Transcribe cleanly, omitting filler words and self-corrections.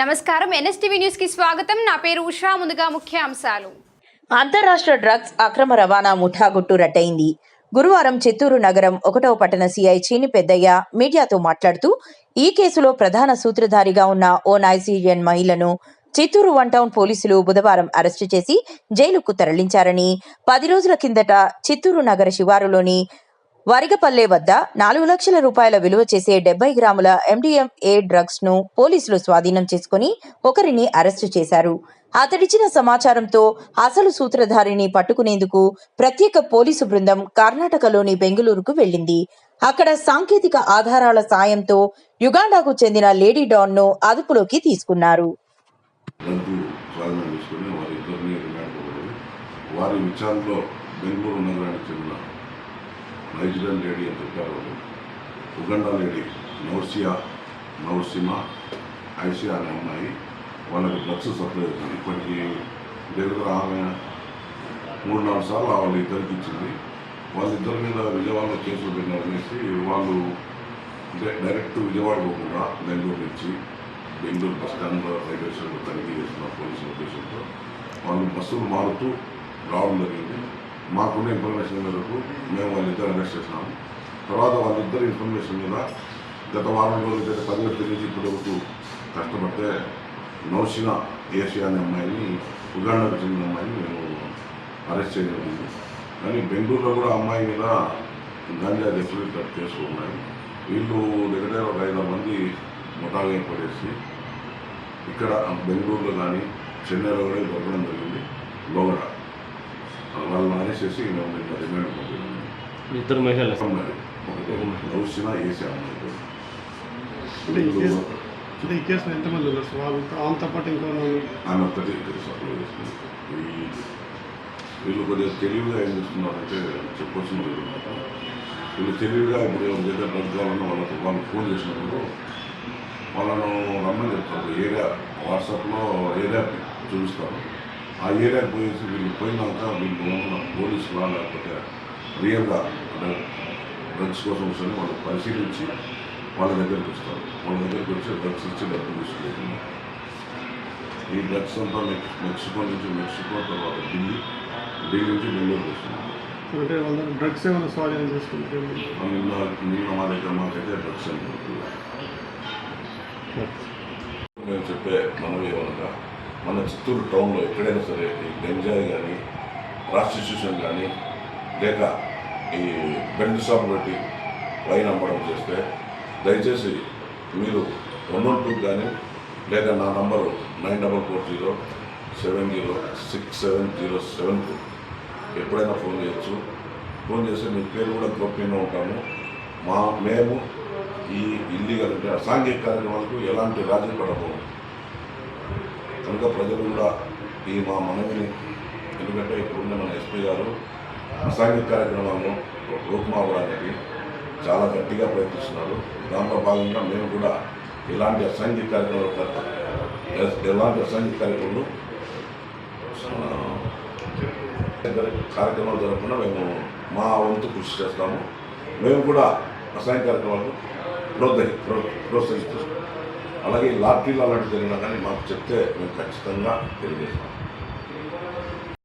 నమస్కారం NSTV news కి స్వాగతం. నా పేరు ఉషా. ముందుగా ముఖ్య అంశాలు. అంతర్రాష్ట్ర డ్రగ్స్ అక్రమ రవాణా ముఠా గుట్టు రట్టయింది. గురువారం చిత్తూరు నగరం 1వ పట్టణ సిఐ చీని పెద్దయ్య మీడియాతో మాట్లాడుతూ ఈ కేసులో ప్రధాన సూత్రధారిగా ఉన్న ఓ నైజీరియన్ మహిళను చిత్తూరు 1 టౌన్ పోలీసులు బుధవారం అరెస్టు చేసి జైలుకు తరలించారని, 10 రోజుల కిందట చిత్తూరు నగర శివారులోని వరిగపల్లె వద్ద 4 లక్షల రూపాయల విలువ చేసే 70 గ్రాముల MDMA డ్రగ్స్ ను పోలీసులు స్వాధీనం చేసుకుని ఒకరిని అరెస్టు చేశారు. అతడిచ్చిన సమాచారంతో అసలు సూత్రధారిని పట్టుకునేందుకు ప్రత్యేక పోలీసు బృందం కర్ణాటకలోని బెంగళూరుకు వెళ్లింది. అక్కడ సాంకేతిక ఆధారాల సాయంతో యుగాండాకు చెందిన లేడీ డాన్ ను అదుపులోకి తీసుకున్నారు. నైజీరియన్ లేడీ అని చెప్పారు. ఉగండా లేడీ నౌర్సిమా ఐసియా అనే అమ్మాయి వాళ్ళకి డ్రగ్స్ సప్లై అవుతుంది. ఇప్పటికీ దగ్గర ఆమె 3-4 సార్లు వాళ్ళు ఇద్దరికి ఇచ్చింది. వాళ్ళిద్దరి మీద విజయవాడలో కేసులు పెట్టిననేసి వాళ్ళు డైరెక్ట్ విజయవాడ పోకుండా బెంగళూరు నుంచి బెంగళూరు బస్ స్టాండ్లో రైల్వే స్టేషన్లో తనిఖీ చేస్తున్న పోలీసుల ఉద్దేశంతో వాళ్ళు బస్సులు మారుతూ రావడం జరిగింది. మాకున్న ఇన్ఫర్మేషన్ మేరకు మేము వాళ్ళిద్దరు అరెస్ట్ చేసినాము. తర్వాత వాళ్ళిద్దరు ఇన్ఫర్మేషన్ మీద గత వారం రోజులు 10 నుంచి ఇప్పటి వరకు కష్టపడితే నౌసినా ఏషియా అనే అమ్మాయిని, ఉగాండాకు చెందిన అమ్మాయిని మేము అరెస్ట్ చేయడం జరిగింది. కానీ బెంగళూరులో కూడా అమ్మాయి మీద గంజా డెఫినెట్ కేసులు ఉన్నాయి. వీళ్ళు దగ్గర ఒక 5 మంది ముఠాగా ఏర్పడేసి ఇక్కడ బెంగళూరులో కానీ చెన్నైలో కూడా దొరకడం జరిగింది. లోగడ వాళ్ళని అరెస్ట్ చేసి రిమాండ్ పంపించారు. ఇద్దరు మహిళలు నౌసినా ఏషియా అమ్మాయి. ఈ కేసులో ఎంతమంది ఉన్నారు? వాళ్ళతో పాటు ఇంకా ఆమె ఒక్కటి సప్లై చేస్తుంది. వీళ్ళు కొద్దిగా తెలివిగా ఏం చేస్తున్నారంటే చెప్పొచ్చిన వీళ్ళు తెలివిగా ఇప్పుడు ఏదైతే డ్రగ్ కావాలన్నా వాళ్ళు ఫోన్ చేసినప్పుడు వాళ్ళను రమ్మని చెప్తారు. ఏరియా వాట్సాప్లో ఏరియా చూపిస్తారు. ఆ ఏరియాకి పోయేసి వీళ్ళు పోయినాక వీళ్ళు పోలీసులా లేకపోతే రియల్గా అంటే డ్రగ్స్ కోసం వస్తుంది వాళ్ళు పరిశీలించి వాళ్ళ దగ్గరికి వస్తారు. వాళ్ళ దగ్గరికి వచ్చి డ్రగ్స్ ఇచ్చి డబ్బులు తీసుకుంటున్నారు. ఈ డ్రగ్స్ అంతా మెక్సికో తర్వాత ఢిల్లీ నుంచి బెంగళూరుకి వస్తున్నారు. అంటే వాళ్ళ డ్రగ్స్ ఏమైనా స్వాధీనం చేసుకుంటారు? నిన్న మా దగ్గర మాకైతే డ్రగ్స్ అని మేము చెప్పే మనవి ఏమనగా మన చిత్తూరు టౌన్లో ఎక్కడైనా సరే ఈ గంజాయి కానీ ప్రాస్టిట్యూషన్ కానీ లేక ఈ బెల్ట్ షాప్ పెట్టి వైన్ అమ్మడం చేస్తే దయచేసి మీరు 112 కానీ లేక నా నంబరు 9440706707కు ఎప్పుడైనా ఫోన్ చేయొచ్చు. ఫోన్ చేస్తే మీ పేరు కూడా గోప్యంగా ఉంటాము. మేము ఈ ఇల్లీగల్ అంటే అసాంఘిక కార్యక్రమాలకు ఎలాంటి రాజీ పడము. కనుక ప్రజలు కూడా ఈ మా మనవిని, ఎందుకంటే ఇప్పుడున్న మన ఎస్పీ గారు అసాంఘిక కార్యక్రమాలను రూపుమాపడానికి చాలా గట్టిగా ప్రయత్నిస్తున్నారు. దాంట్లో భాగంగా మేము కూడా ఎలాంటి అసాంఘిక కార్యక్రమాలు జరగకుండా మేము మా వంతు కృషి చేస్తాము. మేము కూడా అసాంఘిక కార్యక్రమాలకు ప్రోత్సహిస్తాం. అలాగే లాటరీలు అలాంటివి జరిగినా కానీ మాకు చెప్తే మేము ఖచ్చితంగా తెలియజేస్తాం.